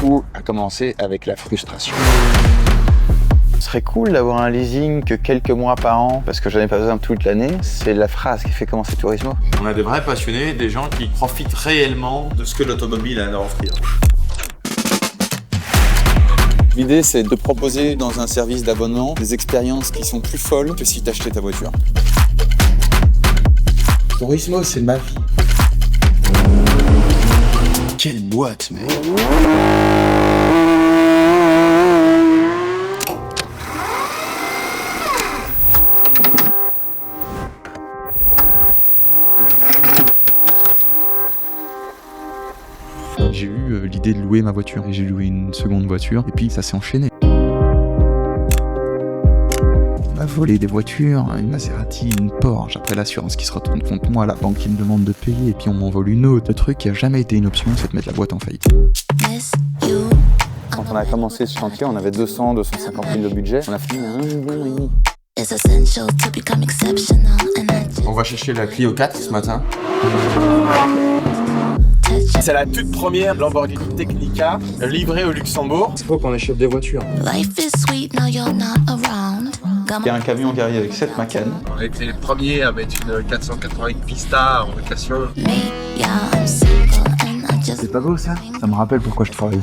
Tout a commencé avec la frustration. Ce serait cool d'avoir un leasing que quelques mois par an, parce que j'en ai pas besoin toute l'année. C'est la phrase qui fait commencer Turismo. On a des vrais passionnés, des gens qui profitent réellement de ce que l'automobile a à offrir. L'idée, c'est de proposer dans un service d'abonnement des expériences qui sont plus folles que si tu achetais ta voiture. Turismo, c'est ma vie. Quelle boîte, mec! J'ai eu l'idée de louer ma voiture et j'ai loué une seconde voiture et puis ça s'est enchaîné. On m'a volé des voitures, une Maserati, une Porsche, après l'assurance qui se retourne contre moi, la banque qui me demande de payer et puis on m'en vole une autre. Le truc qui a jamais été une option, c'est de mettre la boîte en faillite. Quand on a commencé ce chantier, on avait 200-250 000 de budget. On a fini à 1,5 million. On va chercher la Clio 4 ce matin. C'est la toute première Lamborghini Technica livrée au Luxembourg. Il faut qu'on achète des voitures. Il y a un camion qui arrive avec 7 Macan. On a été les premiers à mettre une 480 Pista en location. C'est pas beau ça? Ça me rappelle pourquoi je travaille.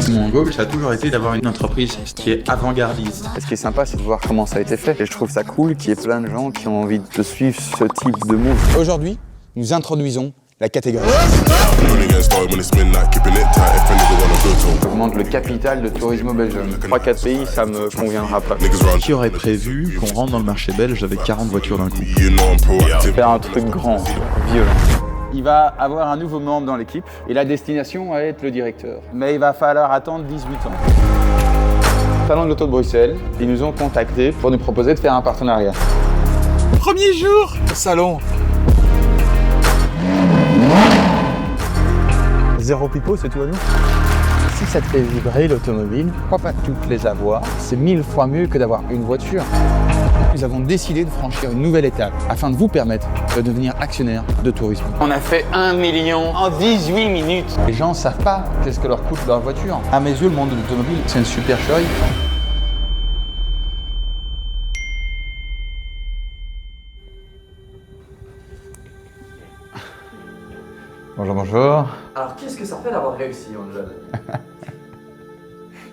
Mon goal, ça a toujours été d'avoir une entreprise qui est avant-gardiste. Ce qui est sympa, c'est de voir comment ça a été fait. Et je trouve ça cool qu'il y ait plein de gens qui ont envie de suivre ce type de move. Aujourd'hui, nous introduisons la catégorie. J'augmente le capital de Turismo Belgium. 3-4 pays, ça me conviendra pas. Qui aurait prévu qu'on rentre dans le marché belge avec 40 voitures d'un coup? Faire un truc grand, violent. Il va avoir un nouveau membre dans l'équipe et la destination va être le directeur. Mais il va falloir attendre 18 ans. Salon de l'auto de Bruxelles, ils nous ont contactés pour nous proposer de faire un partenariat. Premier jour au salon. Zéro pipeau, c'est tout à nous. Si ça te fait vibrer l'automobile, pourquoi pas toutes les avoir? C'est 1000 fois mieux que d'avoir une voiture. Nous avons décidé de franchir une nouvelle étape afin de vous permettre de devenir actionnaire de Turismo. On a fait 1 million en 18 minutes. Les gens savent pas qu'est-ce que leur coûte leur voiture. À mes yeux, le monde de l'automobile, c'est une supercherie. Bonjour, bonjour. Alors, qu'est-ce que ça fait d'avoir réussi, Angel?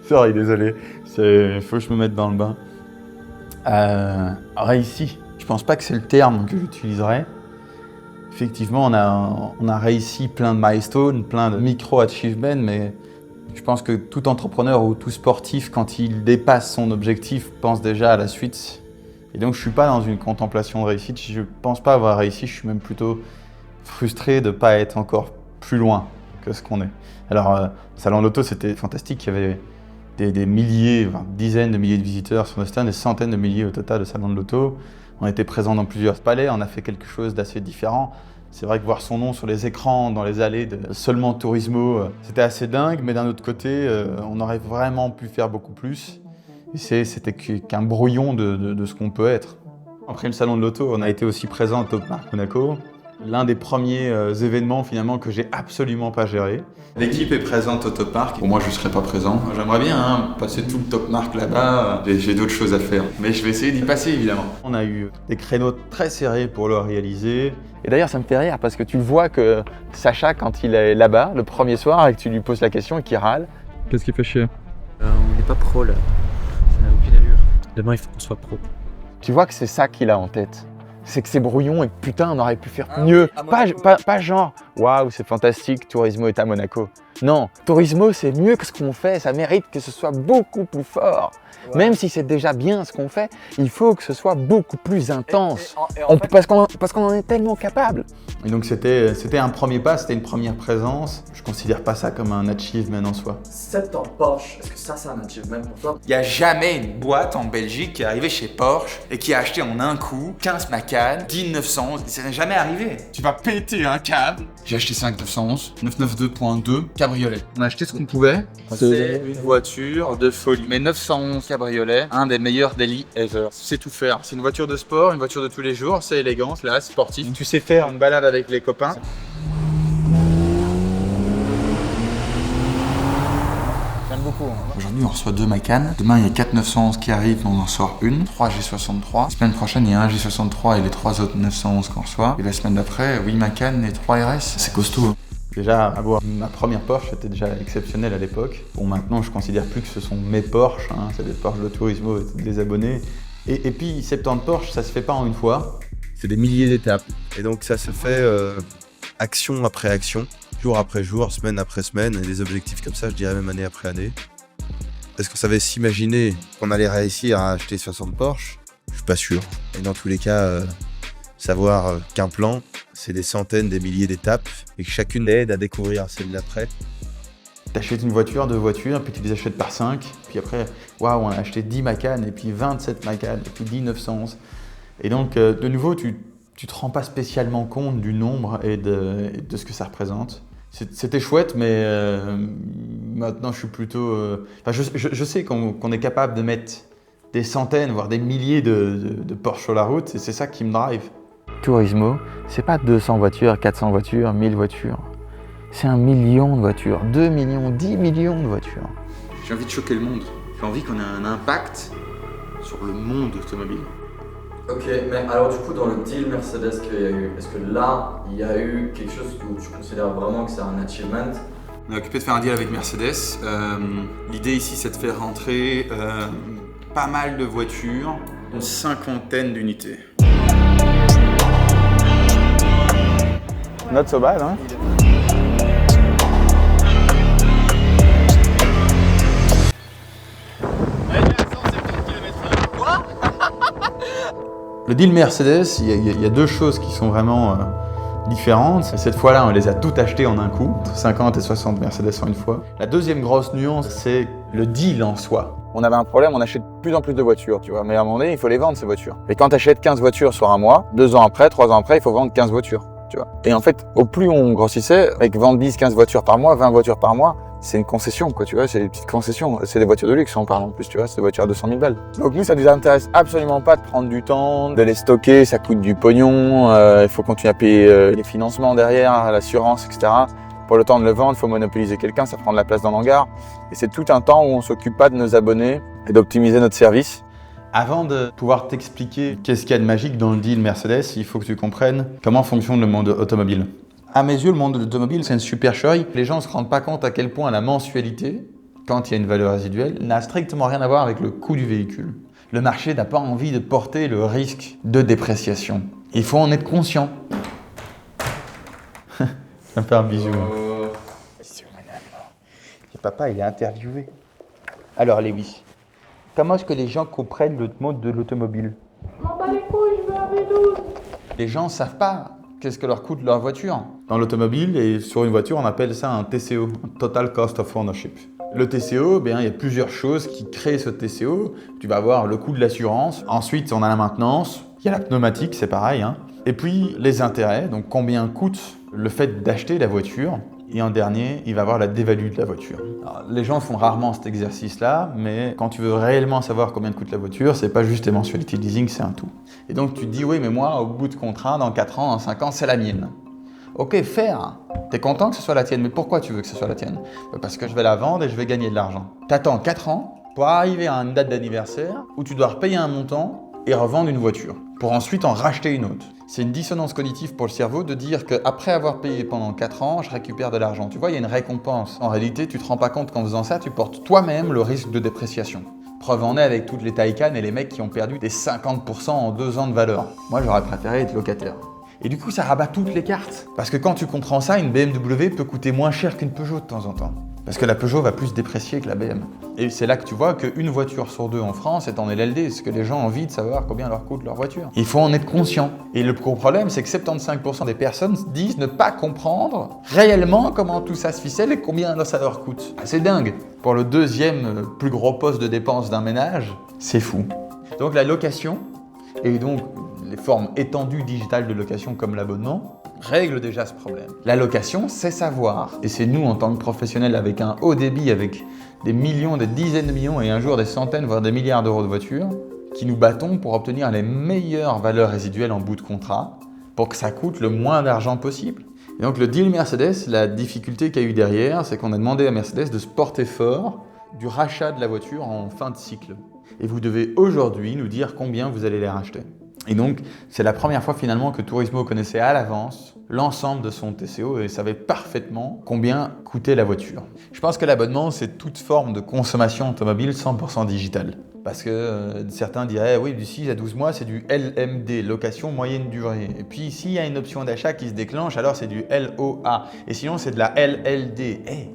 Sorry, désolé. Faut que je me mette dans le bain. Réussi. Je pense pas que c'est le terme que j'utiliserais. Effectivement, on a réussi plein de milestones, plein de micro-achievements, mais je pense que tout entrepreneur ou tout sportif, quand il dépasse son objectif, pense déjà à la suite. Et donc, je suis pas dans une contemplation de réussite. Je pense pas avoir réussi, je suis même plutôt frustré de ne pas être encore plus loin que ce qu'on est. Alors, Salon de l'Auto, c'était fantastique. Il y avait des milliers, dizaines de milliers de visiteurs sur nos stands, des centaines de milliers au total de Salon de l'Auto. On était présents dans plusieurs palais, on a fait quelque chose d'assez différent. C'est vrai que voir son nom sur les écrans, dans les allées de seulement Turismo, c'était assez dingue, mais d'un autre côté, on aurait vraiment pu faire beaucoup plus. Et c'était qu'un brouillon de ce qu'on peut être. Après le Salon de l'Auto, on a été aussi présent au Top Marque Monaco. L'un des premiers événements finalement que j'ai absolument pas géré. L'équipe est présente au Top Marque. Pour moi, je serai pas présent. J'aimerais bien passer tout le Top Marque là-bas. J'ai d'autres choses à faire, mais je vais essayer d'y passer évidemment. On a eu des créneaux très serrés pour le réaliser. Et d'ailleurs, ça me fait rire parce que tu vois que Sacha, quand il est là-bas le premier soir et que tu lui poses la question et qu'il râle. Qu'est-ce qui fait chier? On n'est pas pro là. Ça n'a aucune allure. Demain, il faut qu'on soit pro. Tu vois que c'est ça qu'il a en tête. C'est que c'est brouillon et que putain, on aurait pu faire mieux. Pas genre, waouh, c'est fantastique, Turismo est à Monaco. Non, Turismo, c'est mieux que ce qu'on fait, ça mérite que ce soit beaucoup plus fort. Ouais. Même si c'est déjà bien ce qu'on fait, il faut que ce soit beaucoup plus intense. Parce qu'on en est tellement capable. Et donc c'était un premier pas, c'était une première présence. Je considère pas ça comme un achievement en soi. 7 ans Porsche, est-ce que ça c'est un achievement pour toi? Il n'y a jamais une boîte en Belgique qui est arrivée chez Porsche et qui a acheté en un coup 15 Macan, 10 911, ça n'est jamais arrivé. Tu vas péter un câble. J'ai acheté 5 911, 992.2 cabriolet. On a acheté ce qu'on pouvait. C'est une voiture de folie. Mais 911 cabriolet, un des meilleurs daily ever. C'est tout faire. C'est une voiture de sport, une voiture de tous les jours, c'est élégant, là, sportif. Tu sais faire une balade avec les copains. cours. Aujourd'hui, on reçoit 2 Macan. Demain, il y a 4 911 qui arrivent, on en sort une. 3 G63. La semaine prochaine, il y a un G63 et les 3 autres 911 qu'on reçoit. Et la semaine d'après, 8 Macan et 3 RS. C'est costaud. Déjà, avoir ma première Porsche, c'était déjà exceptionnel à l'époque. Bon, maintenant, je considère plus que ce sont mes Porsche. Hein. C'est des Porsche de Turismo et des abonnés. Et puis, 70 Porsche, ça se fait pas en une fois. C'est des milliers d'étapes. Et donc, ça se fait action après action, jour après jour, semaine après semaine, et des objectifs comme ça, je dirais même année après année. Est-ce qu'on savait s'imaginer qu'on allait réussir à acheter 60 Porsche? Je suis pas sûr. Et dans tous les cas, savoir qu'un plan, c'est des centaines, des milliers d'étapes, et que chacune aide à découvrir celle d'après. T'achètes une voiture, 2 voitures, puis tu les achètes par 5. Puis après, waouh, on a acheté 10 Macan, et puis 27 Macan, et puis 10 911. Et donc, de nouveau, tu te rends pas spécialement compte du nombre et de ce que ça représente. C'était chouette, mais maintenant je suis plutôt... je sais qu'on est capable de mettre des centaines, voire des milliers de Porsche sur la route, et c'est ça qui me drive. Turismo, c'est pas 200 voitures, 400 voitures, 1000 voitures. C'est 1 million de voitures, 2 millions, 10 millions de voitures. J'ai envie de choquer le monde. J'ai envie qu'on ait un impact sur le monde automobile. Ok, mais alors du coup dans le deal Mercedes qu'il y a eu, est-ce que là il y a eu quelque chose où tu considères vraiment que c'est un achievement? On est occupé de faire un deal avec Mercedes. L'idée ici c'est de faire rentrer pas mal de voitures, une cinquantaine d'unités. Not so bad, hein? Le deal Mercedes, il y a 2 choses qui sont vraiment différentes. Cette fois-là, on les a toutes achetées en un coup, 50 et 60 Mercedes en une fois. La deuxième grosse nuance, c'est le deal en soi. On avait un problème, on achète de plus en plus de voitures, tu vois. Mais à un moment donné, il faut les vendre, ces voitures. Et quand tu achètes 15 voitures sur un mois, 2 ans après, 3 ans après, il faut vendre 15 voitures, tu vois. Et en fait, au plus on grossissait, avec vendre 10, 15 voitures par mois, 20 voitures par mois, c'est une concession, quoi, tu vois, c'est des petites concessions. C'est des voitures de luxe, on parle en plus, tu vois, c'est des voitures à 200 000 balles. Donc nous, ça nous intéresse absolument pas de prendre du temps, de les stocker, ça coûte du pognon, il faut continuer à payer les financements derrière, l'assurance, etc. Pour le temps de le vendre, il faut monopoliser quelqu'un, ça prend de la place dans l'hangar. Et c'est tout un temps où on s'occupe pas de nos abonnés et d'optimiser notre service. Avant de pouvoir t'expliquer qu'est-ce qu'il y a de magique dans le deal Mercedes, il faut que tu comprennes comment fonctionne le monde automobile. À mes yeux, le monde de l'automobile, c'est une supercherie. Les gens ne se rendent pas compte à quel point la mensualité, quand il y a une valeur résiduelle, n'a strictement rien à voir avec le coût du véhicule. Le marché n'a pas envie de porter le risque de dépréciation. Il faut en être conscient. Je vais me faire un bisou. Papa, il est interviewé. Alors, Lewis, comment est-ce que les gens comprennent le monde de l'automobile? M'en bats les couilles, je veux un V12. Les gens ne savent pas qu'est-ce que leur coûte leur voiture. Dans l'automobile et sur une voiture, on appelle ça un TCO, un Total Cost of Ownership. Le TCO, il y a plusieurs choses qui créent ce TCO. Tu vas avoir le coût de l'assurance. Ensuite, on a la maintenance. Il y a la pneumatique, c'est pareil. Et puis, les intérêts. Donc, combien coûte le fait d'acheter la voiture. Et en dernier, il va avoir la dévalue de la voiture. Alors, les gens font rarement cet exercice-là, mais quand tu veux réellement savoir combien coûte la voiture, c'est pas juste tes mensualités de leasing, c'est un tout. Et donc tu te dis, oui, mais moi, au bout de contrat, dans 4 ans, dans 5 ans, c'est la mienne. Ok, faire. T'es content que ce soit la tienne, mais pourquoi tu veux que ce soit la tienne? Parce que je vais la vendre et je vais gagner de l'argent. T'attends 4 ans pour arriver à une date d'anniversaire où tu dois repayer un montant et revendre une voiture, pour ensuite en racheter une autre. C'est une dissonance cognitive pour le cerveau de dire qu'après avoir payé pendant 4 ans, je récupère de l'argent. Tu vois, il y a une récompense. En réalité, tu te rends pas compte qu'en faisant ça, tu portes toi-même le risque de dépréciation. Preuve en est avec toutes les Taycan et les mecs qui ont perdu des 50% en 2 ans de valeur. Moi, j'aurais préféré être locataire. Et du coup, ça rabat toutes les cartes. Parce que quand tu comprends ça, une BMW peut coûter moins cher qu'une Peugeot de temps en temps. Parce que la Peugeot va plus déprécier que la BM. Et c'est là que tu vois qu'une voiture sur 2 en France est en LLD, parce que les gens ont envie de savoir combien leur coûte leur voiture. Il faut en être conscient. Et le gros problème, c'est que 75% des personnes disent ne pas comprendre réellement comment tout ça se ficelle et combien ça leur coûte. C'est dingue. Pour le 2e plus gros poste de dépense d'un ménage, c'est fou. Donc la location, et donc les formes étendues digitales de location comme l'abonnement, règle déjà ce problème. La location, c'est savoir. Et c'est nous, en tant que professionnels, avec un haut débit, avec des millions, des dizaines de millions et un jour des centaines, voire des milliards d'euros de voitures, qui nous battons pour obtenir les meilleures valeurs résiduelles en bout de contrat, pour que ça coûte le moins d'argent possible. Et donc le deal Mercedes, la difficulté qu'il y a eu derrière, c'est qu'on a demandé à Mercedes de se porter fort du rachat de la voiture en fin de cycle. Et vous devez aujourd'hui nous dire combien vous allez les racheter. Et donc, c'est la première fois finalement que Turismo connaissait à l'avance l'ensemble de son TCO et savait parfaitement combien coûtait la voiture. Je pense que l'abonnement, c'est toute forme de consommation automobile 100% digitale. Parce que certains diraient, oui, du 6 à 12 mois, c'est du LMD, location moyenne durée. Et puis, s'il y a une option d'achat qui se déclenche, alors c'est du LOA. Et sinon, c'est de la LLD. Hé,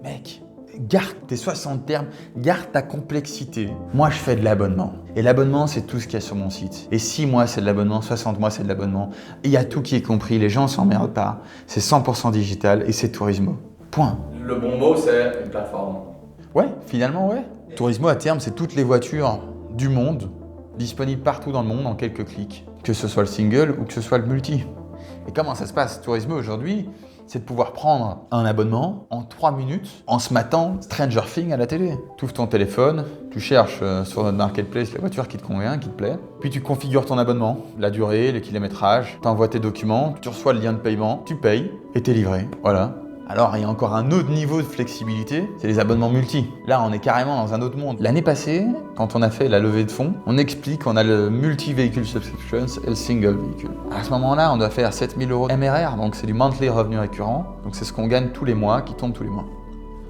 mec, garde tes 60 termes, garde ta complexité. Moi, je fais de l'abonnement. Et l'abonnement, c'est tout ce qu'il y a sur mon site. Et 6 mois, c'est de l'abonnement, 60 mois, c'est de l'abonnement. Il y a tout qui est compris, les gens s'emmerdent pas. C'est 100% digital et c'est Turismo. Point. Le bon mot, c'est une plateforme. Ouais, finalement, ouais. Turismo, à terme, c'est toutes les voitures du monde, disponibles partout dans le monde en quelques clics. Que ce soit le single ou que ce soit le multi. Et comment ça se passe? Turismo, aujourd'hui, c'est de pouvoir prendre un abonnement en 3 minutes en se matant Stranger Things à la télé. Tu ouvres ton téléphone, tu cherches sur notre marketplace la voiture qui te convient, qui te plaît, puis tu configures ton abonnement, la durée, le kilométrage, tu envoies tes documents, tu reçois le lien de paiement, tu payes et t'es livré. Voilà. Alors, il y a encore un autre niveau de flexibilité, c'est les abonnements multi. Là, on est carrément dans un autre monde. L'année passée, quand on a fait la levée de fonds, on explique qu'on a le multi-vehicle subscriptions et le single véhicule. À ce moment-là, on doit faire 7 000 € MRR, donc c'est du monthly revenu récurrent. Donc c'est ce qu'on gagne tous les mois, qui tombe tous les mois.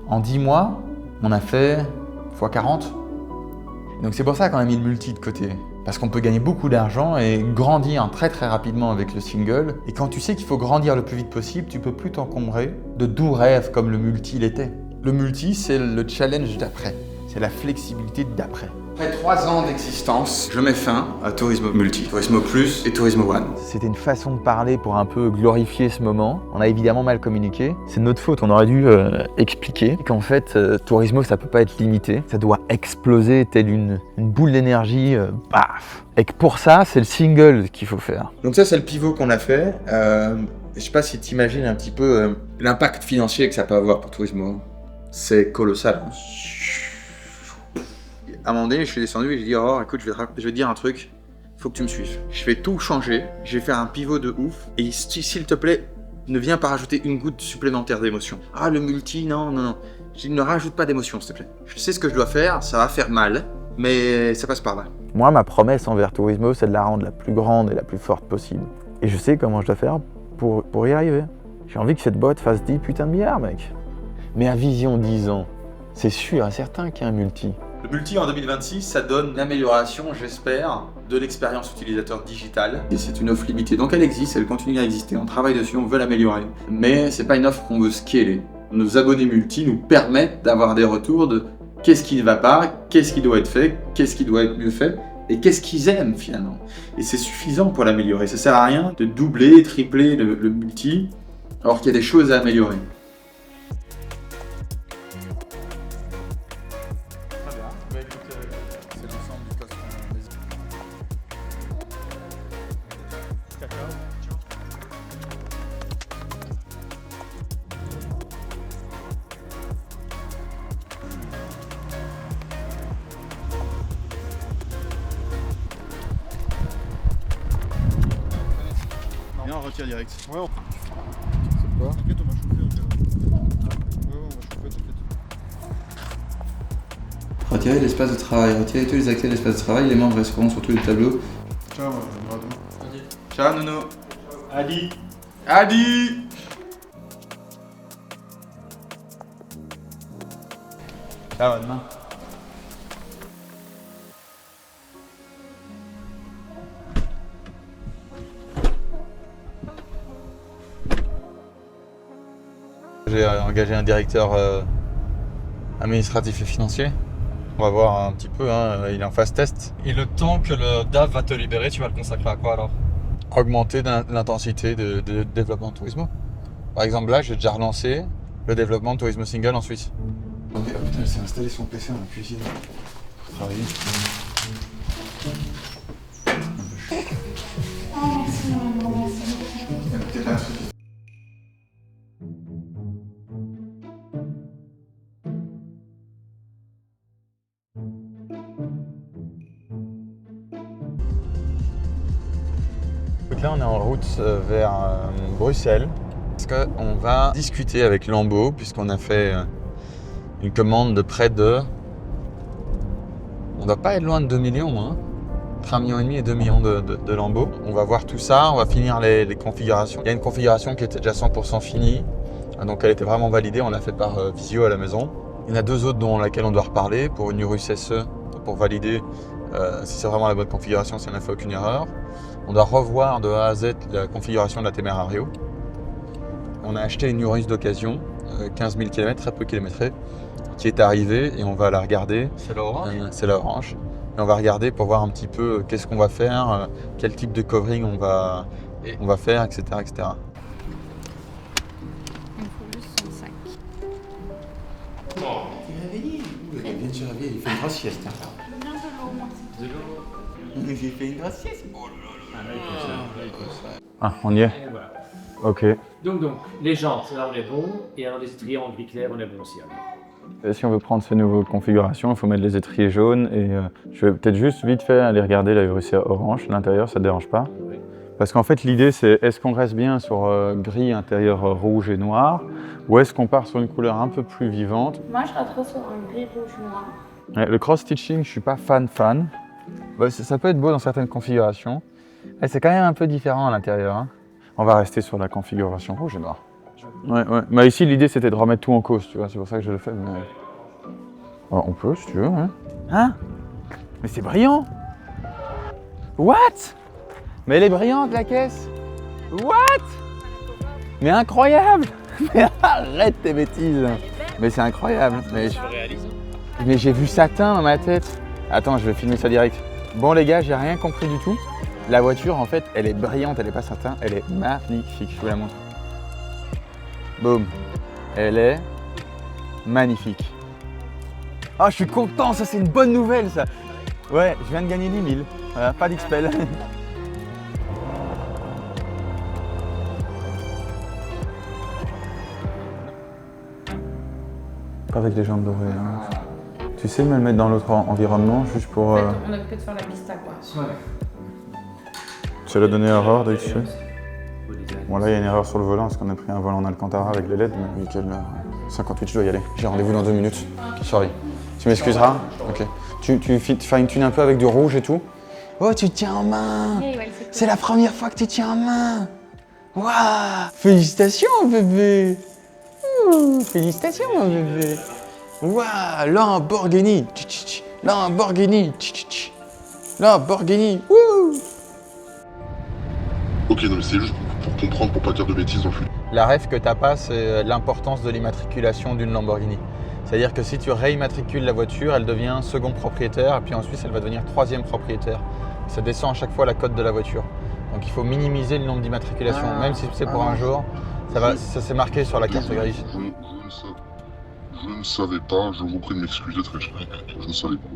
En 10 mois, on a fait x 40. Donc c'est pour ça qu'on a mis le multi de côté. Parce qu'on peut gagner beaucoup d'argent et grandir très très rapidement avec le single. Et quand tu sais qu'il faut grandir le plus vite possible, tu peux plus t'encombrer de doux rêves comme le multi l'était. Le multi, c'est le challenge d'après. C'est la flexibilité d'après. Après 3 ans d'existence, je mets fin à Turismo Multi, Turismo Plus et Turismo One. C'était une façon de parler pour un peu glorifier ce moment. On a évidemment mal communiqué. C'est de notre faute, on aurait dû expliquer qu'en fait, Turismo, ça peut pas être limité. Ça doit exploser telle une boule d'énergie, paf. Et que pour ça, c'est le single qu'il faut faire. Donc ça, c'est le pivot qu'on a fait. Je sais pas si tu imagines un petit peu l'impact financier que ça peut avoir pour Turismo. C'est colossal. À un moment donné, je suis descendu et j'ai dit, oh écoute, je vais te dire un truc, faut que tu me suives. Je vais tout changer, je vais faire un pivot de ouf, et s'il te plaît, ne viens pas rajouter une goutte supplémentaire d'émotion. Ah, le multi, non. Je dis, ne rajoute pas d'émotion, s'il te plaît. Je sais ce que je dois faire, ça va faire mal, mais ça passe par là. Moi, ma promesse envers Turismo, c'est de la rendre la plus grande et la plus forte possible. Et je sais comment je dois faire pour y arriver. J'ai envie que cette boîte fasse 10 putains de milliards, mec. Mais à vision 10 ans, c'est sûr et certain qu'il y a un multi. Le multi en 2026, ça donne une amélioration, j'espère, de l'expérience utilisateur digitale. Et c'est une offre limitée, donc elle existe, elle continue à exister, on travaille dessus, on veut l'améliorer. Mais c'est pas une offre qu'on veut scaler. Nos abonnés multi nous permettent d'avoir des retours de qu'est-ce qui ne va pas, qu'est-ce qui doit être fait, qu'est-ce qui doit être mieux fait, et qu'est-ce qu'ils aiment finalement. Et c'est suffisant pour l'améliorer. Ça sert à rien de doubler, tripler le multi, alors qu'il y a des choses à améliorer. Viens, on retire direct. Ouais, on... C'est quoi? T'inquiète, on va chauffer. Ouais, on va chauffer, t'inquiète. Retirer l'espace de travail. Retirer tous les accès à l'espace de travail. Les membres resteront sur tous les tableaux. Ciao, Ciao, Nono. Adi. Adi. Ciao, à demain. J'ai engagé un directeur administratif et financier. On va voir un petit peu, hein, il est en phase test. Et le temps que le DAF va te libérer, tu vas le consacrer à quoi alors? Augmenter l'intensité de développement de Turismo. Par exemple, là, j'ai déjà relancé le développement de Turismo Single en Suisse. Oh putain, elle s'est installé son PC dans la cuisine pour travailler. Donc là, on est en route vers Bruxelles parce qu'on va discuter avec Lambeau puisqu'on a fait une commande de près de... On doit pas être loin de 2 millions, hein. Entre 1,5 million et 2 millions de lambeaux. On va voir tout ça, on va finir les configurations. Il y a une configuration qui était déjà 100% finie, donc elle était vraiment validée, on l'a fait par visio à la maison. Il y en a 2 autres dont laquelle on doit reparler pour une Urus SE, pour valider si c'est vraiment la bonne configuration, si on n'a fait aucune erreur. On doit revoir de A à Z la configuration de la Temerario. On a acheté une Urus d'occasion, 15 000 km, très peu kilométrée, qui est arrivée et on va la regarder. C'est la orange C'est la orange. Et on va regarder pour voir un petit peu qu'est-ce qu'on va faire, quel type de covering on va faire, etc. etc. Il me faut juste son sac. T'es réveillé? Il vient de se réveiller, il fait une grosse sieste. Je veux bien de l'eau, merci. De l'eau? J'ai fait une grosse sieste. Oh là là. Ah, on y est? Et voilà. Ok. Donc, les jantes, là on est bon, et alors les étriers en gris clair, on est bon aussi. Alors. Et si on veut prendre ces nouvelles configurations, il faut mettre les étriers jaunes et je vais peut-être juste vite fait aller regarder la Urus orange, l'intérieur, ça ne te dérange pas? Oui. Parce qu'en fait l'idée c'est est-ce qu'on reste bien sur gris intérieur rouge et noir ou est-ce qu'on part sur une couleur un peu plus vivante? Moi, je resterai sur un gris rouge noir. Ouais, le cross-stitching, je suis pas fan. Bah, ça peut être beau dans certaines configurations. Et c'est quand même un peu différent à l'intérieur. Hein. On va rester sur la configuration rouge et noir. Ouais. Mais ici, l'idée, c'était de remettre tout en cause, tu vois. C'est pour ça que je le fais. Mais... Alors, on peut, si tu veux. Hein? Mais c'est brillant! What? Mais elle est brillante, la caisse! What? Mais incroyable! Mais arrête tes bêtises! Mais c'est incroyable. Mais j'ai vu satin dans ma tête. Attends, je vais filmer ça direct. Bon les gars, j'ai rien compris du tout. La voiture, en fait, elle est brillante, elle est pas satin, elle est magnifique. Je vous la montre. Boum. Elle est magnifique. Ah, je suis content, ça c'est une bonne nouvelle ça. Ouais, je viens de gagner 10 000. Voilà, pas d'XPEL. Pas avec les jambes dorées. Hein. Tu sais me le mettre dans l'autre environnement juste pour... En fait, on a peut-être faire la pista quoi. Ouais. Tu l'as donné erreur dès que tu fais. Bon là il y a une erreur sur le volant parce qu'on a pris un volant en Alcantara avec les LED, mais nickel, 58 je dois y aller. J'ai rendez-vous dans 2 minutes. Sorry. Tu m'excuseras? Ok. Tu fine-tunes un peu avec du rouge et tout? Oh tu tiens en main! C'est la première fois que tu tiens en main! Waouh! Félicitations bébé! Félicitations mon bébé! Waouh! Lamborghini! Lamborghini! Lamborghini! Wouh! Ok, non mais c'est juste pour comprendre, pour pas dire de bêtises non plus. La ref que t'as pas, c'est l'importance de l'immatriculation d'une Lamborghini. C'est-à-dire que si tu réimmatricules la voiture, elle devient second propriétaire, et puis ensuite elle va devenir troisième propriétaire. Ça descend à chaque fois la cote de la voiture. Donc il faut minimiser le nombre d'immatriculations, même si c'est pour un jour. Ça s'est marqué sur la carte grise. Je ne savais pas, je vous prie de m'excuser très cher. Je ne savais pas.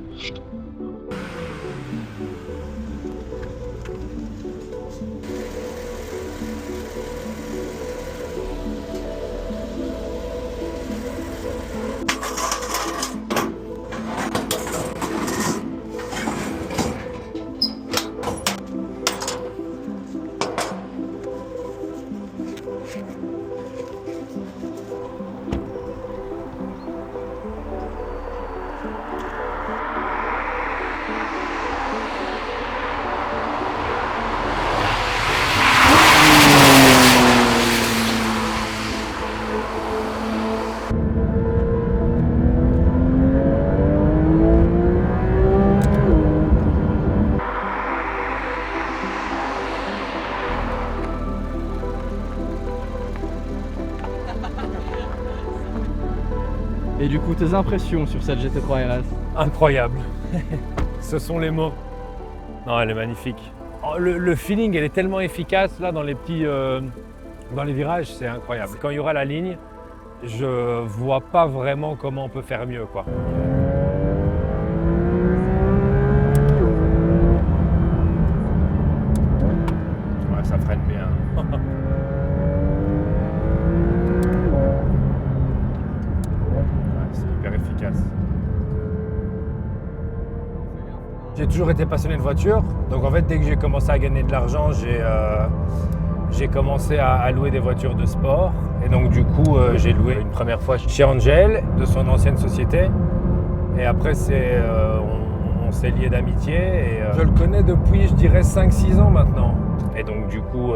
Et du coup, tes impressions sur cette GT3 RS? Incroyable. Ce sont les mots. Non, elle est magnifique. Le feeling, elle est tellement efficace là dans les petits, dans les virages, c'est incroyable. Quand il y aura la ligne, je vois pas vraiment comment on peut faire mieux, quoi. Ouais, ça freine bien. J'ai toujours été passionné de voiture, donc en fait dès que j'ai commencé à gagner de l'argent, j'ai commencé à louer des voitures de sport. Et donc du coup, j'ai loué une première fois chez Angel, de son ancienne société. Et après, on s'est liés d'amitié. Et je le connais depuis, je dirais, 5-6 ans maintenant. Et donc du coup,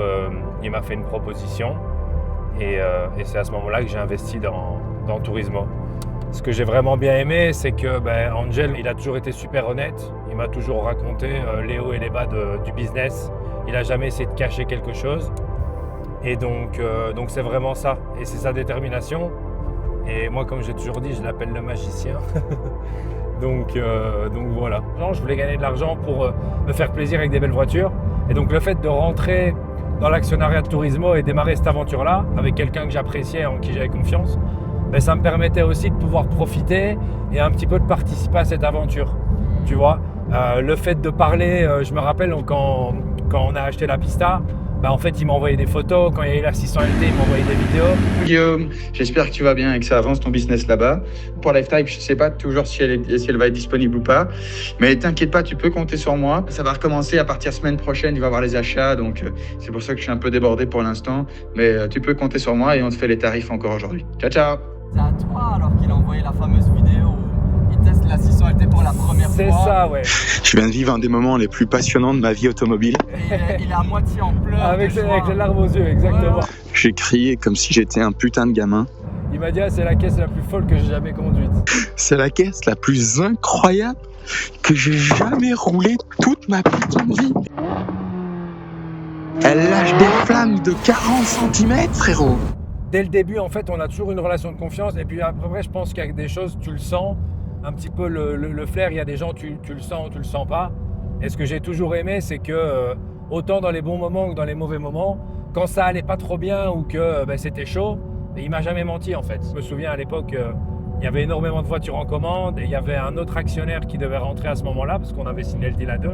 il m'a fait une proposition. Et c'est à ce moment-là que j'ai investi dans Turismo. Ce que j'ai vraiment bien aimé, c'est que Angel, il a toujours été super honnête. Il m'a toujours raconté les hauts et les bas du business. Il n'a jamais essayé de cacher quelque chose. Et donc c'est vraiment ça. Et c'est sa détermination. Et moi, comme j'ai toujours dit, je l'appelle le magicien. donc voilà. Je voulais gagner de l'argent pour me faire plaisir avec des belles voitures. Et donc le fait de rentrer dans l'actionnariat de Turismo et démarrer cette aventure-là avec quelqu'un que j'appréciais, en qui j'avais confiance, ça me permettait aussi de pouvoir profiter et un petit peu de participer à cette aventure. Tu vois, le fait de parler, je me rappelle quand on a acheté la Pista, en fait, il m'a envoyé des photos. Quand il y a eu la 600 LT, il m'a envoyé des vidéos. Guillaume, j'espère que tu vas bien et que ça avance ton business là-bas. Pour Lifetype, je ne sais pas toujours si elle va être disponible ou pas. Mais t'inquiète pas, tu peux compter sur moi. Ça va recommencer à partir de semaine prochaine. Il va y avoir les achats. Donc, c'est pour ça que je suis un peu débordé pour l'instant. Mais tu peux compter sur moi et on te fait les tarifs encore aujourd'hui. Ciao, ciao. C'est à toi alors qu'il a envoyé la fameuse vidéo où il teste la 600 LT pour la première fois. C'est ça, ouais. Je viens de vivre un des moments les plus passionnants de ma vie automobile. Et il est à moitié en pleurs. Avec les larmes aux yeux, exactement. Ouais. J'ai crié comme si j'étais un putain de gamin. Il m'a dit, c'est la caisse la plus folle que j'ai jamais conduite. C'est la caisse la plus incroyable que j'ai jamais roulée toute ma putain de vie. Elle lâche des flammes de 40 cm, frérot. Dès le début, en fait, on a toujours une relation de confiance. Et puis après, je pense qu'il y a des choses, tu le sens, un petit peu le flair. Il y a des gens, tu le sens ou tu le sens pas. Et ce que j'ai toujours aimé, c'est que autant dans les bons moments que dans les mauvais moments, quand ça allait pas trop bien ou que c'était chaud, il m'a jamais menti en fait. Je me souviens à l'époque, il y avait énormément de voitures en commande et il y avait un autre actionnaire qui devait rentrer à ce moment-là parce qu'on avait signé le deal à 2.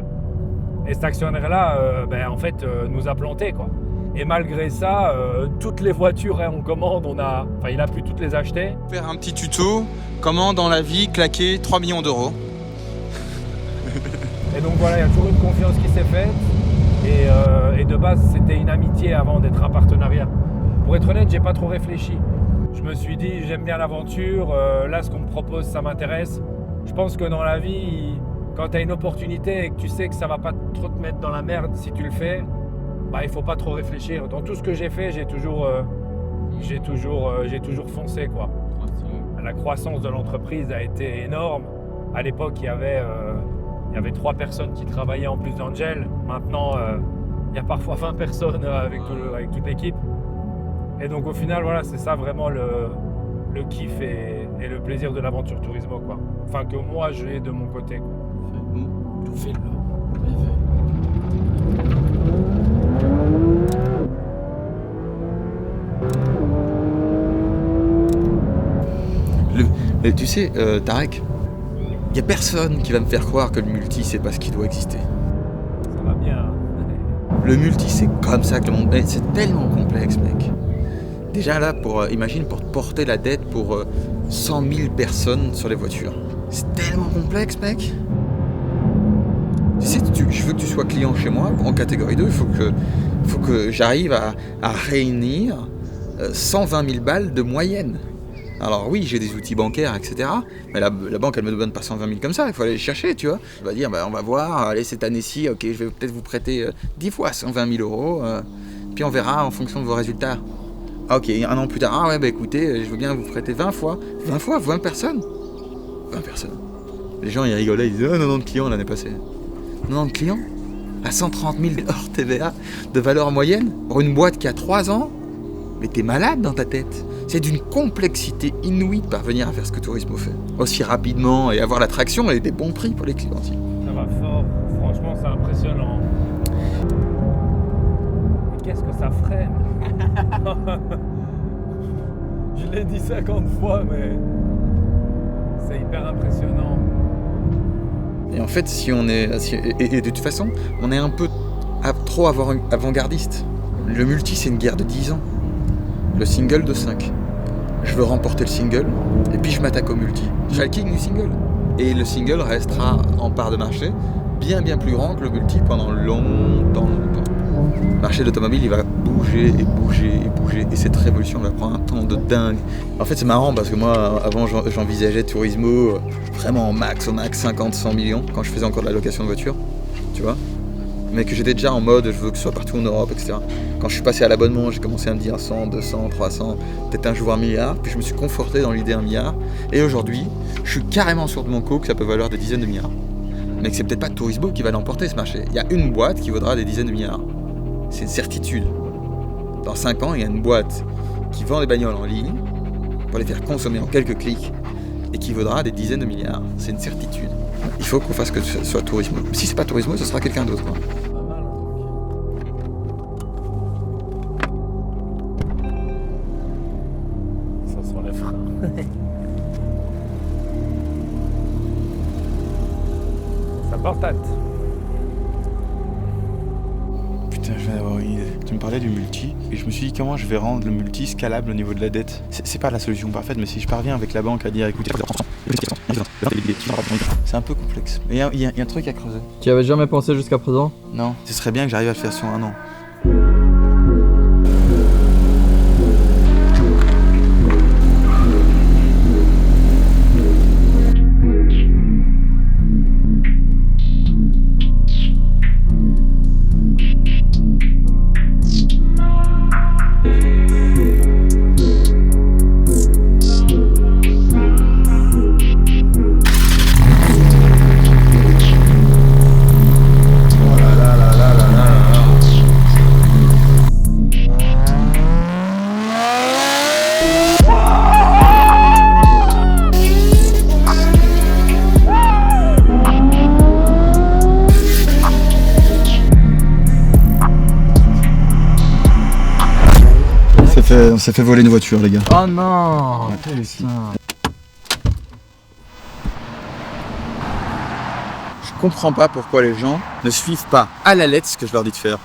Et cet actionnaire-là, en fait, nous a plantés quoi. Et malgré ça, toutes les voitures en commande, il a pu toutes les acheter. Faire un petit tuto, comment dans la vie claquer 3 millions d'euros. Et donc voilà, il y a toujours une confiance qui s'est faite. Et de base, c'était une amitié avant d'être un partenariat. Pour être honnête, j'ai pas trop réfléchi. Je me suis dit, j'aime bien l'aventure, là, ce qu'on me propose, ça m'intéresse. Je pense que dans la vie, quand tu as une opportunité et que tu sais que ça va pas trop te mettre dans la merde si tu le fais, il faut pas trop réfléchir. Dans tout ce que j'ai fait, j'ai toujours foncé, quoi. La croissance de l'entreprise a été énorme. À l'époque, il y avait 3 personnes qui travaillaient en plus d'Angel. Maintenant, il y a parfois 20 personnes avec toute l'équipe. Et donc au final, voilà, c'est ça vraiment le kiff et le plaisir de l'aventure Turismo, quoi. Enfin, que moi, j'ai de mon côté, quoi. Tout fait, là. Tu sais, Tarek, il n'y a personne qui va me faire croire que le multi, c'est pas ce qui doit exister. Ça va bien. Le multi, c'est comme ça que le monde... C'est tellement complexe, mec. Déjà là, imagine pour te porter la dette pour 100 000 personnes sur les voitures. C'est tellement complexe, mec. Tu sais, je veux que tu sois client chez moi, en catégorie 2, il faut que j'arrive à réunir 120 000 balles de moyenne. Alors oui, j'ai des outils bancaires, etc. Mais la banque, elle me donne pas 120 000 comme ça, il faut aller les chercher, tu vois. On va dire, on va voir, allez, cette année-ci, ok, je vais peut-être vous prêter 10 fois 120 000 euros, puis on verra en fonction de vos résultats. Ah ok, un an plus tard, ah ouais, écoutez, je veux bien vous prêter 20 fois. 20 fois, 20 personnes. 20 personnes. Les gens, ils rigolaient, ils disaient, 90 clients l'année passée. 90 clients à 130 000 hors TVA de valeur moyenne pour une boîte qui a 3 ans. Mais t'es malade dans ta tête. C'est d'une complexité inouïe de parvenir à faire ce que Turismo fait. Aussi rapidement et avoir l'attraction et des bons prix pour les clients aussi. Ça va fort, franchement c'est impressionnant. Mais qu'est-ce que ça freine. Je l'ai dit 50 fois, mais c'est hyper impressionnant. Et en fait, et de toute façon, on est un peu trop avant-gardiste. Le multi, c'est une guerre de 10 ans. Le single de 5. Je veux remporter le single, et puis je m'attaque au multi. Je serai le king du single. Et le single restera en part de marché bien plus grand que le multi pendant longtemps. Le marché de l'automobile, il va bouger et bouger et bouger. Et cette révolution va prendre un temps de dingue. En fait, c'est marrant parce que moi, avant, j'envisageais Turismo vraiment au max 50-100 millions quand je faisais encore de la location de voiture, tu vois. Mais que j'étais déjà en mode, je veux que ce soit partout en Europe, etc. Quand je suis passé à l'abonnement, j'ai commencé à me dire 100, 200, 300, peut-être un jour 1 milliard. Puis je me suis conforté dans l'idée 1 milliard. Et aujourd'hui, je suis carrément sûr de mon coup que ça peut valoir des dizaines de milliards. Mais que c'est peut-être pas Turismo qui va l'emporter ce marché. Il y a une boîte qui vaudra des dizaines de milliards. C'est une certitude. Dans 5 ans, il y a une boîte qui vend des bagnoles en ligne pour les faire consommer en quelques clics et qui vaudra des dizaines de milliards. C'est une certitude. Il faut qu'on fasse que ce soit Turismo. Si c'est pas Turismo, ce sera quelqu'un d'autre. Ça sent les freins. Ça porte hâte. Putain, je viens d'avoir une idée. Tu me parlais du multi, et je me suis dit comment je vais rendre le multi scalable au niveau de la dette. C'est pas la solution parfaite, mais si je parviens avec la banque à dire écoutez, c'est un peu complexe. Mais il y a un truc à creuser. Tu y avais jamais pensé jusqu'à présent? Non, ce serait bien que j'arrive à le faire sur 1 an. On s'est fait voler une voiture, les gars. Oh non, putain. Je comprends pas pourquoi les gens ne suivent pas à la lettre ce que je leur dis de faire.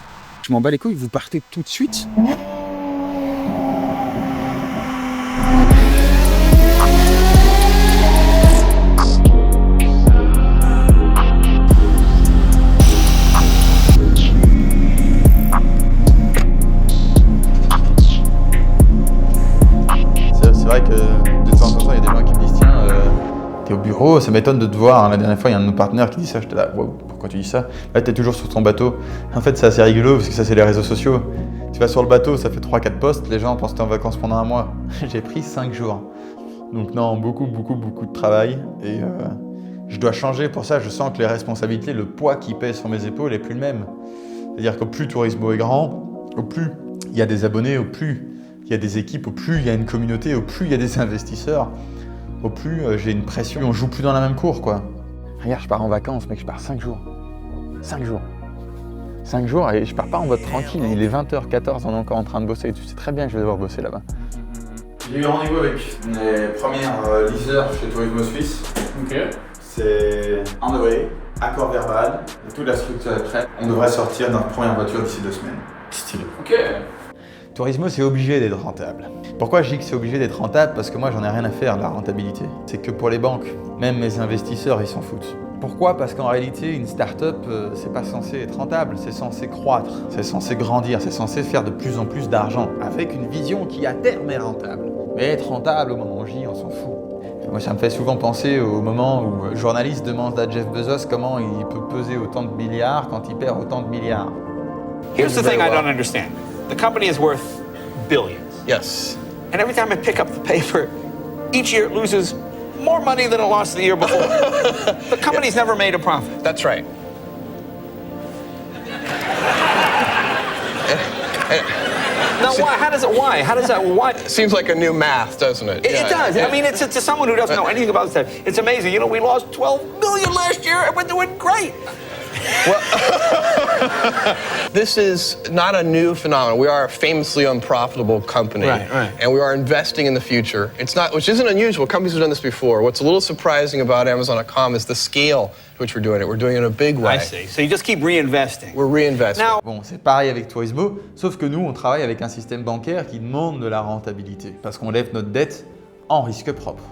Je m'en bats les couilles, vous partez tout de suite. C'est vrai que de temps en temps, il y a des gens qui me disent tiens, t'es au bureau, ça m'étonne de te voir. Hein. La dernière fois, il y a un de nos partenaires qui dit ça, j'étais là, wow, pourquoi tu dis ça? Là, t'es toujours sur ton bateau. En fait, c'est assez rigolo parce que ça, c'est les réseaux sociaux. Tu vas sur le bateau, ça fait 3-4 posts, les gens pensent que t'es en vacances pendant 1 mois. J'ai pris 5 jours. Donc non, beaucoup de travail. Et je dois changer pour ça. Je sens que les responsabilités, le poids qui pèse sur mes épaules n'est plus le même. C'est-à-dire qu'au plus Turismo est grand, au plus il y a des abonnés, au plus il y a des équipes, au plus il y a une communauté, au plus il y a des investisseurs, au plus j'ai une pression. On joue plus dans la même cour, quoi. Regarde, je pars en vacances, mec, je pars 5 jours. 5 jours. 5 jours et je pars pas en mode tranquille. Il est 20h14, on est encore en train de bosser. Tu sais très bien que je vais devoir bosser là-bas. J'ai eu rendez-vous avec les premières leasers chez Turismo Suisse. Ok. C'est un way, accord verbal, et toute la structure est prête. On devrait sortir notre première voiture d'ici 2 semaines. Stylé. Ok. Turismo, c'est obligé d'être rentable. Pourquoi je dis que c'est obligé d'être rentable? Parce que moi, j'en ai rien à faire de la rentabilité. C'est que pour les banques, même mes investisseurs, ils s'en foutent. Pourquoi? Parce qu'en réalité, une start-up, c'est pas censé être rentable, c'est censé croître, c'est censé grandir, c'est censé faire de plus en plus d'argent, avec une vision qui à terme est rentable. Mais être rentable au moment J, on s'en fout. Moi, ça me fait souvent penser au moment où le journaliste demande à Jeff Bezos comment il peut peser autant de milliards quand il perd autant de milliards. Here's the thing I don't understand. The company is worth billions. Yes. And every time I pick up the paper, each year it loses more money than it lost the year before. The company's never made a profit. That's right. Now, why? How does it? Why? How does that? Why? Seems like a new math, doesn't it? It does. I mean, it's to someone who doesn't know anything about this. It's amazing. You know, we lost 12 million last year, and we're doing great. Well, this is not a new phenomenon. We are a famously unprofitable company, Right. and we are investing in the future. It's not, which isn't unusual. Companies have done this before. What's a little surprising about Amazon.com is the scale to which we're doing it. We're doing it in a big way. I see. So you just keep reinvesting. We're reinvesting. Now, Bon, c'est pareil avec Turismo, sauf que nous, on travaille avec un système bancaire qui demande de la rentabilité, parce qu'on lève notre dette en risque propre.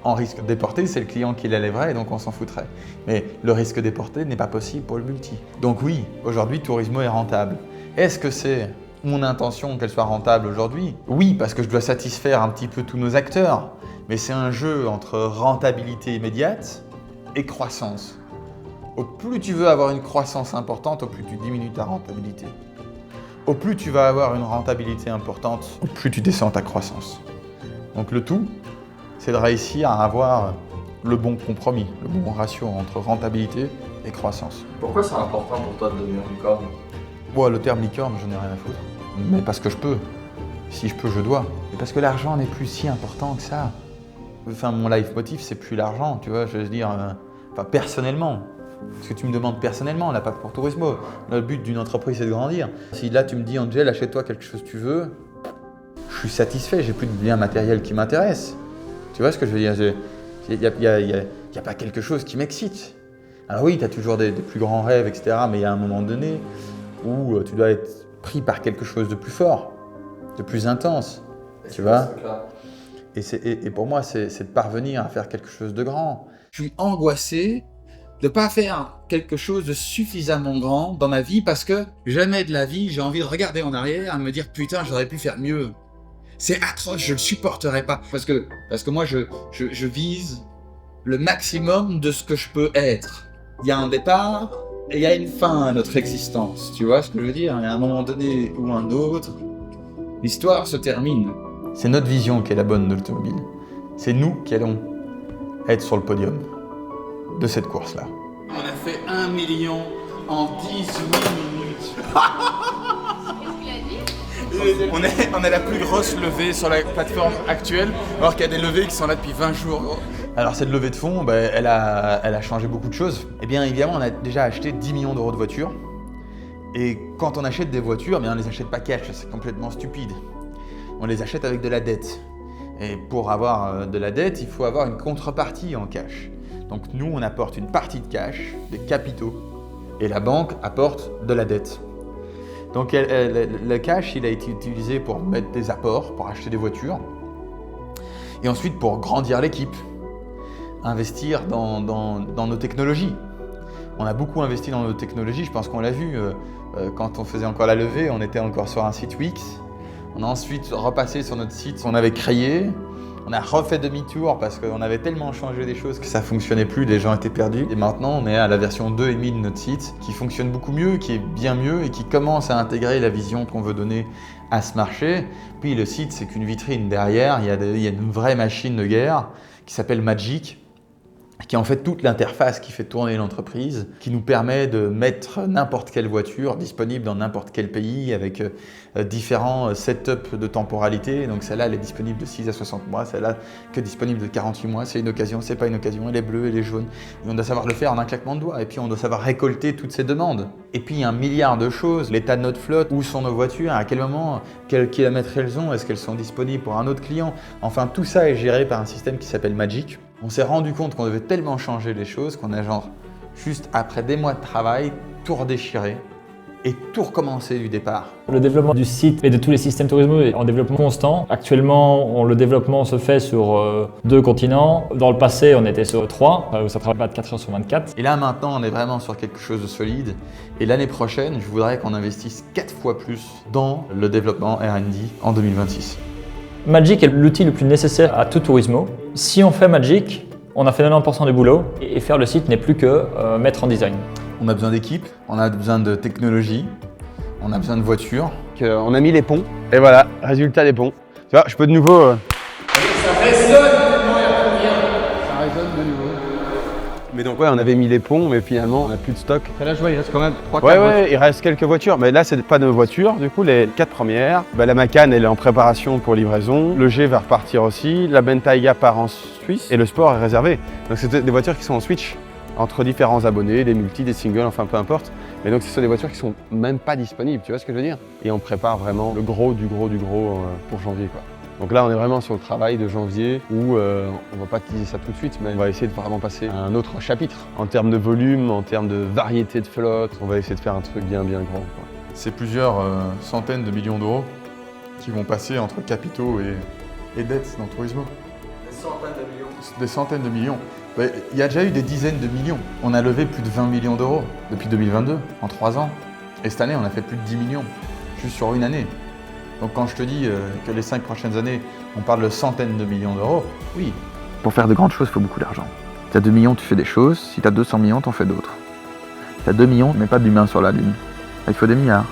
En risque déporté, c'est le client qui la lèverait, donc on s'en foutrait. Mais le risque déporté n'est pas possible pour le multi. Donc oui, aujourd'hui, Turismo est rentable. Est-ce que c'est mon intention qu'elle soit rentable aujourd'hui? Oui, parce que je dois satisfaire un petit peu tous nos acteurs. Mais c'est un jeu entre rentabilité immédiate et croissance. Au plus tu veux avoir une croissance importante, au plus tu diminues ta rentabilité. Au plus tu vas avoir une rentabilité importante, au plus tu descends ta croissance. Donc le tout, c'est de réussir à avoir le bon compromis, le bon ratio entre rentabilité et croissance. Pourquoi c'est important pour toi de devenir licorne? Moi, le terme licorne, je n'ai rien à foutre. Mais parce que je peux. Si je peux, je dois. Et parce que l'argent n'est plus si important que ça. Enfin, mon leitmotiv, c'est plus l'argent, tu vois, je veux dire, enfin, personnellement. Parce que tu me demandes personnellement, là, pas pour Tourismo. Le but d'une entreprise, c'est de grandir. Si là, tu me dis, Angel, achète-toi quelque chose que tu veux, je suis satisfait, j'ai plus de biens matériels qui m'intéressent. Tu vois ce que je veux dire? Il n'y a pas quelque chose qui m'excite. Alors oui, tu as toujours des plus grands rêves, etc. Mais il y a un moment donné où tu dois être pris par quelque chose de plus fort, de plus intense. Tu vois? Et pour moi, c'est de parvenir à faire quelque chose de grand. Je suis angoissé de ne pas faire quelque chose de suffisamment grand dans ma vie parce que jamais de la vie, j'ai envie de regarder en arrière et me dire « Putain, j'aurais pu faire mieux ». C'est atroce, je ne le supporterai pas. Parce que moi, je vise le maximum de ce que je peux être. Il y a un départ et il y a une fin à notre existence. Tu vois ce que je veux dire? Il y a un moment donné ou un autre, l'histoire se termine. C'est notre vision qui est la bonne de l'automobile. C'est nous qui allons être sur le podium de cette course-là. On a fait 1 million en 18 minutes. On est la plus grosse levée sur la plateforme actuelle, alors qu'il y a des levées qui sont là depuis 20 jours. Alors cette levée de fonds, elle a changé beaucoup de choses. Eh bien évidemment, on a déjà acheté 10 millions d'euros de voitures. Et quand on achète des voitures, on ne les achète pas cash, c'est complètement stupide. On les achète avec de la dette. Et pour avoir de la dette, il faut avoir une contrepartie en cash. Donc nous, on apporte une partie de cash, des capitaux, et la banque apporte de la dette. Donc le cash, il a été utilisé pour mettre des apports, pour acheter des voitures, et ensuite pour grandir l'équipe, investir dans nos technologies. On a beaucoup investi dans nos technologies, je pense qu'on l'a vu, quand on faisait encore la levée, on était encore sur un site Wix. On a ensuite repassé sur notre site qu'on avait créé. On a refait demi-tour parce qu'on avait tellement changé des choses que ça ne fonctionnait plus, les gens étaient perdus. Et maintenant, on est à la version 2.5 de notre site qui fonctionne beaucoup mieux, qui est bien mieux et qui commence à intégrer la vision qu'on veut donner à ce marché. Puis le site, c'est qu'une vitrine derrière, il y a une vraie machine de guerre qui s'appelle Magic, qui est en fait toute l'interface qui fait tourner l'entreprise, qui nous permet de mettre n'importe quelle voiture disponible dans n'importe quel pays avec différents setups de temporalité. Donc celle-là, elle est disponible de 6 à 60 mois, celle-là que disponible de 48 mois, c'est une occasion, c'est pas une occasion, elle est bleue, elle est jaune. Et on doit savoir le faire en un claquement de doigts, et puis on doit savoir récolter toutes ces demandes. Et puis il y a un milliard de choses, l'état de notre flotte, où sont nos voitures, à quel moment, quel kilomètre elles ont, est-ce qu'elles sont disponibles pour un autre client. Enfin, tout ça est géré par un système qui s'appelle Magic. On s'est rendu compte qu'on devait tellement changer les choses qu'on a juste après des mois de travail, tout redéchiré et tout recommencer du départ. Le développement du site et de tous les systèmes Tourismo est en développement constant. Actuellement, le développement se fait sur 2 continents. Dans le passé, on était sur 3, où ça travaille 24 heures sur 24. Et là maintenant, on est vraiment sur quelque chose de solide. Et l'année prochaine, je voudrais qu'on investisse 4 fois plus dans le développement R&D en 2026. Magic est l'outil le plus nécessaire à tout Tourismo. Si on fait Magic, on a fait 90% du boulot et faire le site n'est plus que mettre en design. On a besoin d'équipe, on a besoin de technologie, on a besoin de voitures. On a mis les ponts et voilà, résultat des ponts. Tu vois, je peux de nouveau... Ça résonne tellement il y a plus rien. Ça résonne de nouveau. Mais donc ouais, on avait mis les ponts, mais finalement on n'a plus de stock. Là je vois, il reste quand même 3-4 voitures. Ouais, il reste quelques voitures, mais là c'est pas nos voitures, du coup les 4 premières. La Macan elle est en préparation pour livraison, le G va repartir aussi, la Bentayga part en Suisse et le Sport est réservé. Donc c'est des voitures qui sont en switch entre différents abonnés, des multis, des singles, enfin peu importe. Mais donc ce sont des voitures qui sont même pas disponibles, tu vois ce que je veux dire? Et on prépare vraiment le gros du gros pour janvier quoi. Donc là, on est vraiment sur le travail de janvier où on va pas teaser ça tout de suite, mais on va essayer de vraiment passer à un autre chapitre. En termes de volume, en termes de variété de flotte, on va essayer de faire un truc bien grand, quoi. C'est plusieurs centaines de millions d'euros qui vont passer entre capitaux et dettes dans Tourismo. Des centaines de millions. Des centaines de millions. Il y a déjà eu des dizaines de millions. On a levé plus de 20 millions d'euros depuis 2022, en 3 ans. Et cette année, on a fait plus de 10 millions, juste sur une année. Donc quand je te dis que les 5 prochaines années, on parle de centaines de millions d'euros, oui. Pour faire de grandes choses, il faut beaucoup d'argent. Si tu as 2 millions, tu fais des choses. Si tu as 200 millions, tu en fais d'autres. Si tu as 2 millions, tu mets pas d'humains sur la Lune. Là, il faut des milliards.